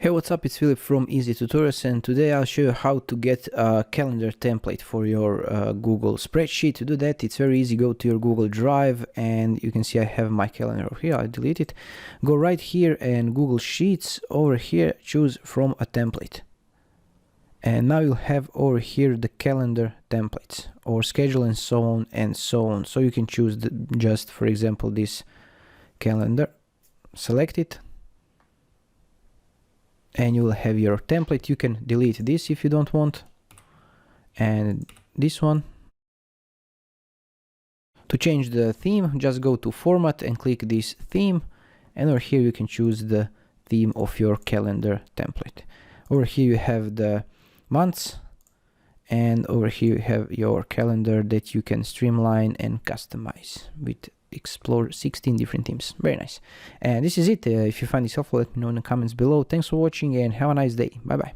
Hey, what's up? It's Philip from Easy Tutorials, and today I'll show you how to get a calendar template for your Google spreadsheet. To do that, it's very easy. Go to your Google Drive and you can see I have my calendar over here. I'll delete it. Go right here and Google Sheets. Over here, choose from a template. And now you'll have over here the calendar templates or schedule and so on and so on. So you can choose just, for example, this calendar. Select it. And you will have your template. You can delete this if you don't want, and this one. To change the theme, just go to format and click this theme, and over here you can choose the theme of your calendar template. Over here you have the months, and over here you have your calendar that you can streamline and customize with explore 16 different themes. Very nice. And this is it. If you find this helpful, let me know in the comments below. Thanks for watching and have a nice day. Bye bye.